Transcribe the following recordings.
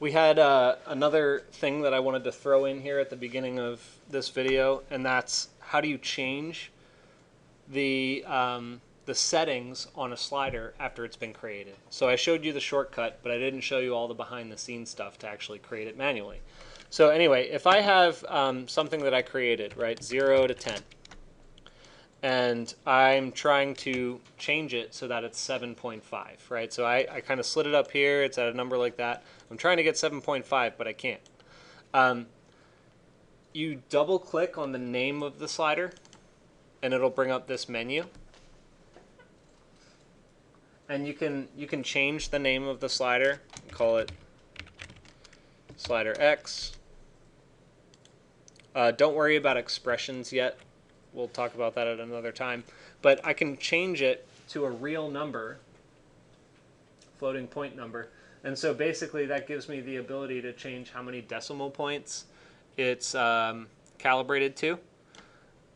We had another thing that I wanted to throw in here at the beginning of this video, and that's how do you change the settings on a slider after it's been created. So I showed you the shortcut, but I didn't show you all the behind-the-scenes stuff to actually create it manually. So anyway, if I have something that I created, right, 0 to 10, and I'm trying to change it so that it's 7.5, right? So I kind of slid it up here. It's at a number like that. I'm trying to get 7.5, but I can't. You double click on the name of the slider, and it'll bring up this menu. And you can change the name of the slider. Call it slider X. Don't worry about expressions yet. We'll talk about that at another time. But I can change it to a real number, floating point number. And so basically that gives me the ability to change how many decimal points it's calibrated to.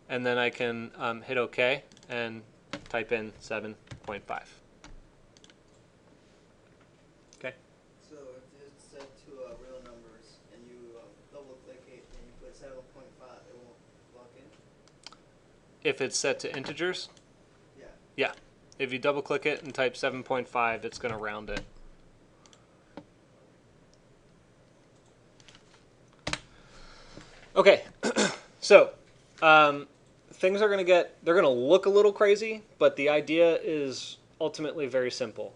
And then I can hit OK and type in 7.5. Okay. So if it's set to real numbers and you double click it and you put 7.5, it won't lock in? If it's set to integers? Yeah. Yeah. If you double click it and type 7.5, it's going to round it. Okay. So things are going to they're going to look a little crazy, but the idea is ultimately very simple.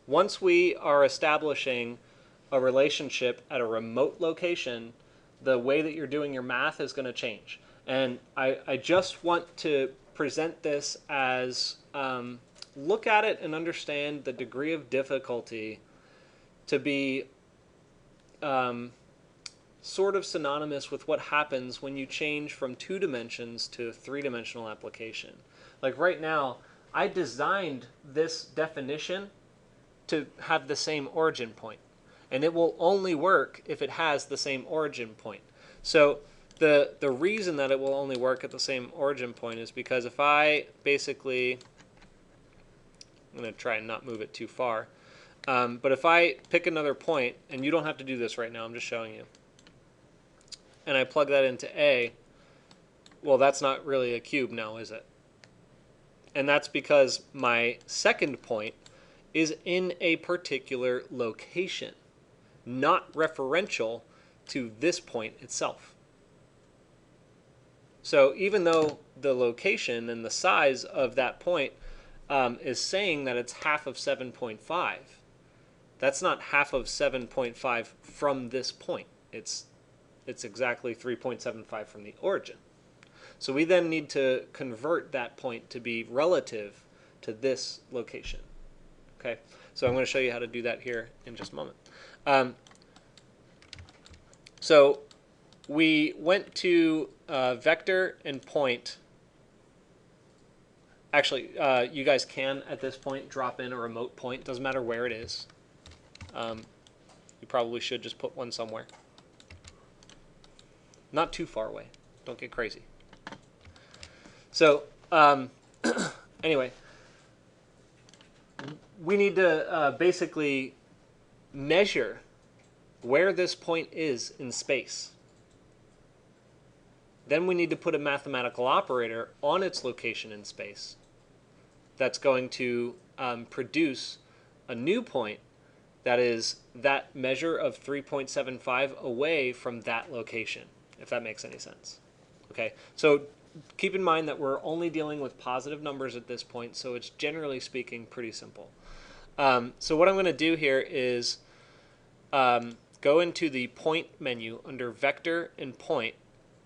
Once we are establishing a relationship at a remote location, the way that you're doing your math is going to change. And I just want to present this as look at it and understand the degree of difficulty to be sort of synonymous with what happens when you change from 2 dimensions to a 3-dimensional application. Like right now, I designed this definition to have the same origin point. And it will only work if it has the same origin point. So the reason that it will only work at the same origin point is because if I basically, I'm going to try and not move it too far, but if I pick another point, and you don't have to do this right now, I'm just showing you, and I plug that into A, well, that's not really a cube now, is it? And that's because my second point is in a particular location, not referential to this point itself. So even though the location and the size of that point is saying that it's half of 7.5, that's not half of 7.5 from this point. It's exactly 3.75 from the origin. So we then need to convert that point to be relative to this location. Okay, so I'm going to show you how to do that here in just a moment. So we went to vector and point. Actually, you guys can at this point drop in a remote point. Doesn't matter where it is. You probably should just put one somewhere. Not too far away. Don't get crazy. So anyway, we need to basically measure where this point is in space. Then we need to put a mathematical operator on its location in space that's going to produce a new point that is that measure of 3.75 away from that location, if that makes any sense. Okay, so keep in mind that we're only dealing with positive numbers at this point, so it's generally speaking pretty simple. So what I'm going to do here is go into the point menu under vector and point,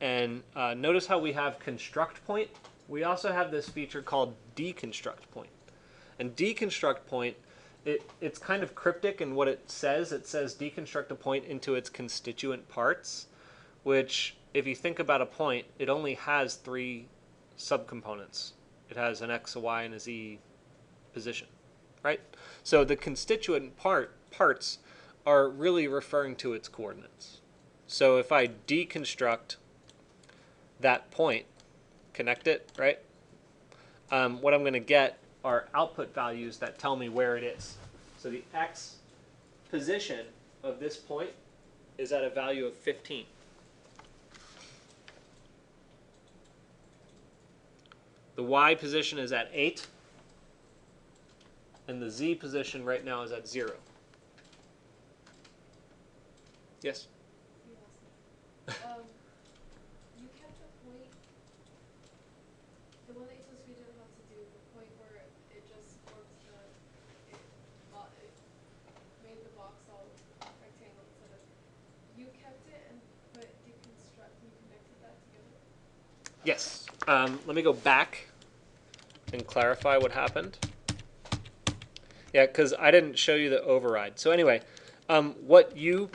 and notice how we have construct point. We also have this feature called deconstruct point. And deconstruct point, it's kind of cryptic in what it says. It says deconstruct a point into its constituent parts, which if you think about a point, it only has 3 subcomponents. It has an x, a y, and a z position, right? So the constituent parts are really referring to its coordinates. So if I deconstruct that point, connect it, right? What I'm going to get are output values that tell me where it is. So the x position of this point is at a value of 15. The y position is at 8, and the z position right now is at 0. Yes? You kept the point, the one that you supposed to be doing how to do, the point where it just forms it made the box all rectangle instead of, you kept it and put deconstruct, you connected that together? Yes. Let me go back and clarify what happened. Yeah, because I didn't show you the override. So anyway, what you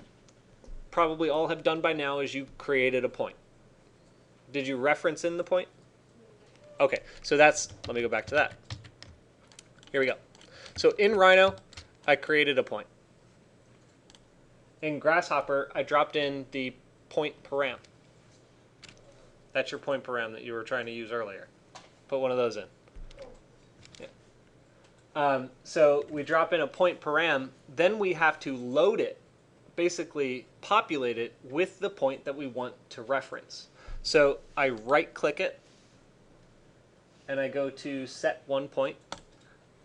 probably all have done by now is you created a point. Did you reference in the point? Okay, so that's, let me go back to that. Here we go. So in Rhino, I created a point. In Grasshopper, I dropped in the point param. That's your point param that you were trying to use earlier. Put one of those in. Yeah. So we drop in a point param, then we have to load it, basically populate it with the point that we want to reference. So I right-click it, and I go to set one point.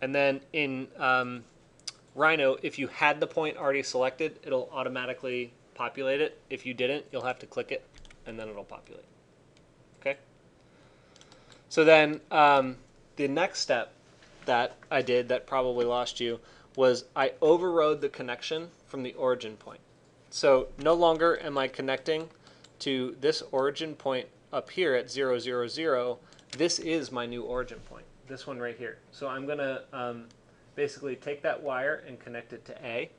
And then in Rhino, if you had the point already selected, it'll automatically populate it. If you didn't, you'll have to click it, and then it'll populate. Okay? So then the next step that I did that probably lost you was I overrode the connection from the origin point. So no longer am I connecting to this origin point up here at 0, 0, 0. This is my new origin point, this one right here. So I'm going to basically take that wire and connect it to A.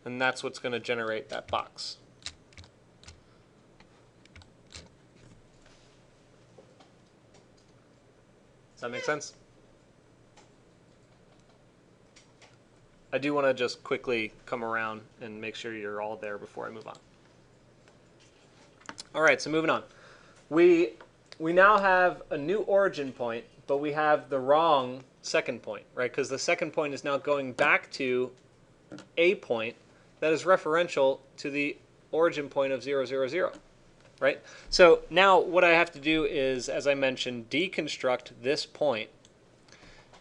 And that's what's going to generate that box. Does that make sense? I do want to just quickly come around and make sure you're all there before I move on. All right, so moving on. We now have a new origin point, but we have the wrong second point, right? Because the second point is now going back to a point that is referential to the origin point of 0, 0, 0. Right? So now what I have to do is, as I mentioned, deconstruct this point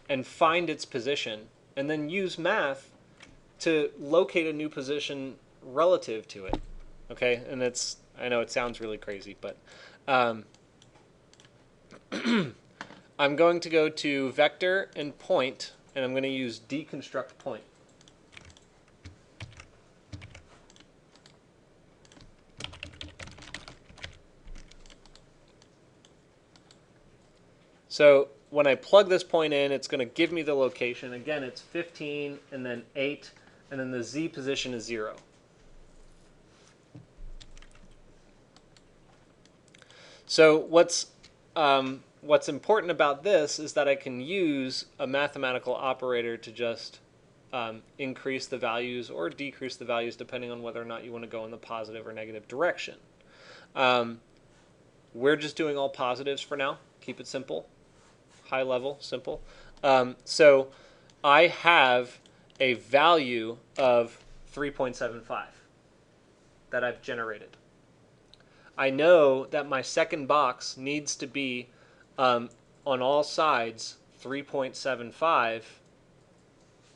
and find its position, and then use math to locate a new position relative to it. Okay? And it's, I know it sounds really crazy, but I'm going to go to vector and point, and I'm going to use deconstruct point. So when I plug this point in, it's going to give me the location. Again, it's 15, and then 8, and then the z position is 0. So what's important about this is that I can use a mathematical operator to just increase the values or decrease the values depending on whether or not you want to go in the positive or negative direction. We're just doing all positives for now. Keep it simple. High level, simple. So I have a value of 3.75 that I've generated. I know that my second box needs to be on all sides 3.75,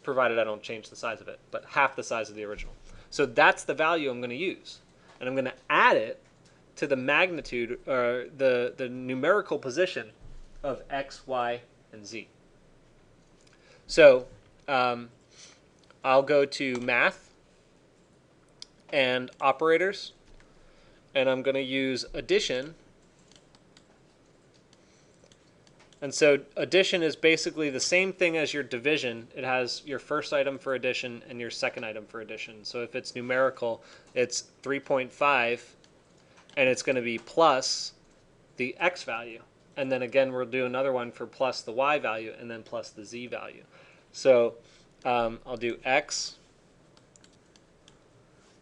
provided I don't change the size of it, but half the size of the original. So that's the value I'm going to use. And I'm going to add it to the magnitude, or the numerical position of x, y, and z. So I'll go to math and operators, and I'm going to use addition. And so addition is basically the same thing as your division. It has your first item for addition and your second item for addition. So if it's numerical, it's 3.5, and it's going to be plus the x value. And then again, we'll do another one for plus the y value and then plus the z value. So I'll do x.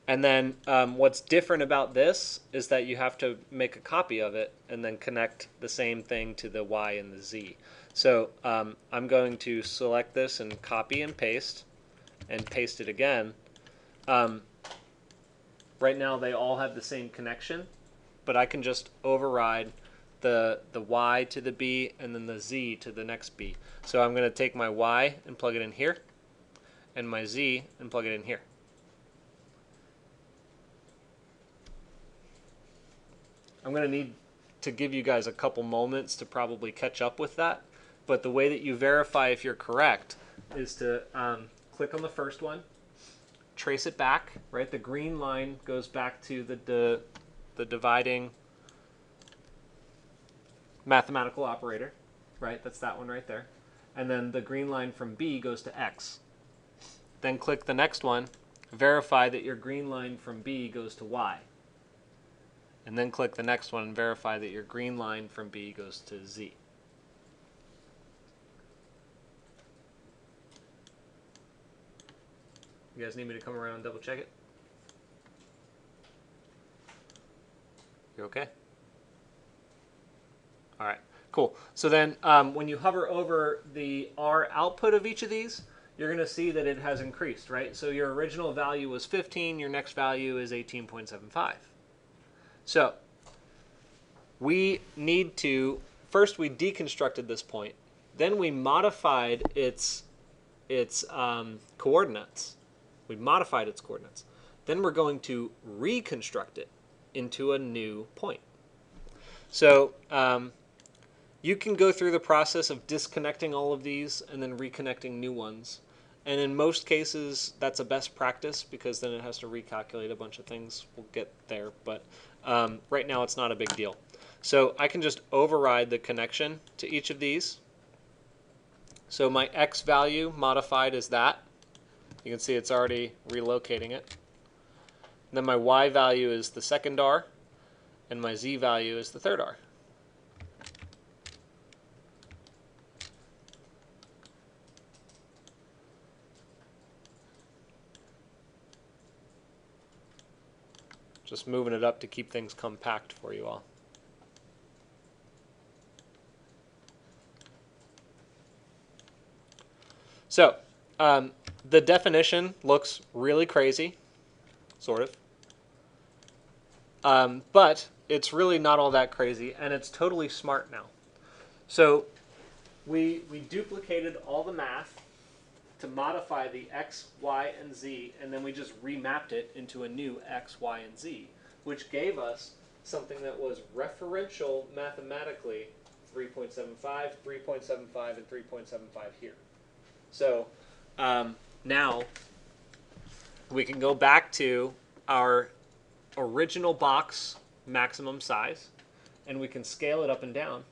And then what's different about this is that you have to make a copy of it and then connect the same thing to the y and the z. So I'm going to select this and copy and paste it again. Right now they all have the same connection, but I can just override the y to the b and then the z to the next b. So I'm going to take my y and plug it in here, and my z and plug it in here. I'm going to need to give you guys a couple moments to probably catch up with that, but the way that you verify if you're correct is to click on the first one, trace it back, right? The green line goes back to the dividing mathematical operator, right? That's that one right there. And then the green line from B goes to X. Then click the next one, verify that your green line from B goes to Y. And then click the next one and verify that your green line from B goes to Z. You guys need me to come around and double check it? You okay? All right, cool. So then when you hover over the R output of each of these, you're going to see that it has increased, right? So your original value was 15, your next value is 18.75. So we need to, first we deconstructed this point, then we modified its coordinates. We modified its coordinates. Then we're going to reconstruct it into a new point. So you can go through the process of disconnecting all of these and then reconnecting new ones. And in most cases, that's a best practice because then it has to recalculate a bunch of things. We'll get there, but right now it's not a big deal. So I can just override the connection to each of these. So my X value modified is that. You can see it's already relocating it. And then my Y value is the second R, and my Z value is the third R. Just moving it up to keep things compact for you all. So the definition looks really crazy, sort of, but it's really not all that crazy, and it's totally smart now. So we duplicated all the math to modify the x, y, and z, and then we just remapped it into a new x, y, and z, which gave us something that was referential mathematically 3.75, 3.75, and 3.75 here. So now we can go back to our original box maximum size, and we can scale it up and down.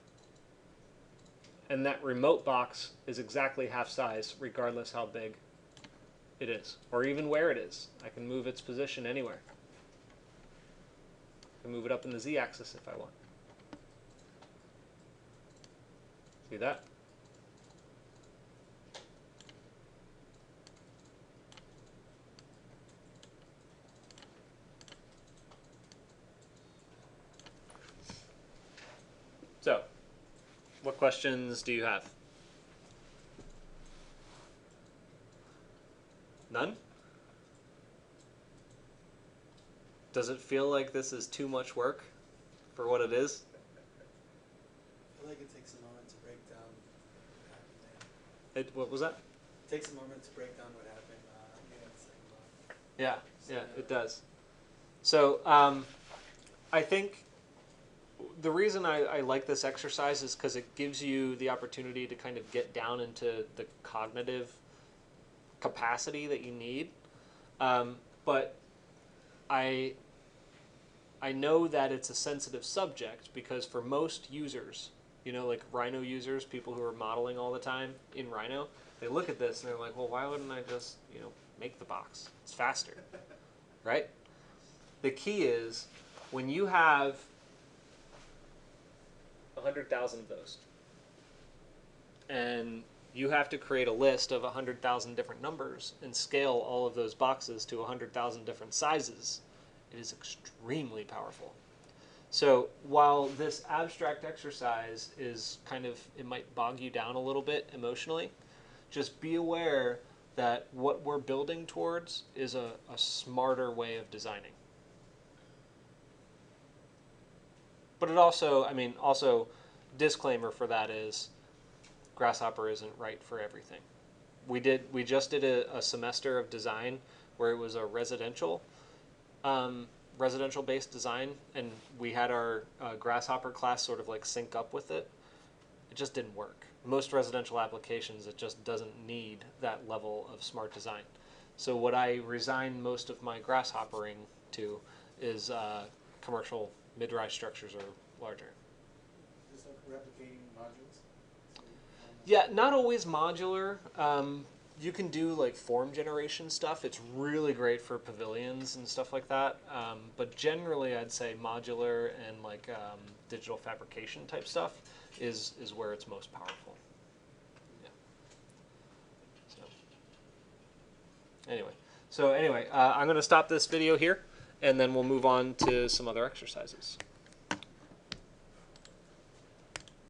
And that remote box is exactly half size, regardless how big it is, or even where it is. I can move its position anywhere. I can move it up in the z-axis if I want. See that? So, what questions do you have? None? Does it feel like this is too much work for what it is? I feel like it takes a moment to break down what happened there. What was that? It takes a moment to break down what happened in the second block. Yeah, it does. So I think the reason I like this exercise is because it gives you the opportunity to kind of get down into the cognitive capacity that you need. But I know that it's a sensitive subject because for most users, you know, like Rhino users, people who are modeling all the time in Rhino, they look at this and they're like, well, why wouldn't I just, you know, make the box? It's faster, right? The key is when you have 100,000 of those, and you have to create a list of 100,000 different numbers and scale all of those boxes to 100,000 different sizes. It is extremely powerful. So while this abstract exercise is kind of, it might bog you down a little bit emotionally, just be aware that what we're building towards is a smarter way of designing. But it also, I mean, also, disclaimer for that is Grasshopper isn't right for everything. We just did a semester of design where it was a residential based design, and we had our Grasshopper class sort of like sync up with it. It just didn't work. Most residential applications, it just doesn't need that level of smart design. So what I resign most of my grasshoppering to is commercial mid-rise structures or larger. Just like replicating modules? Yeah, not always modular. You can do like form generation stuff. It's really great for pavilions and stuff like that. But generally, I'd say modular and like digital fabrication type stuff is where it's most powerful. Yeah. So anyway, I'm going to stop this video here, and then we'll move on to some other exercises.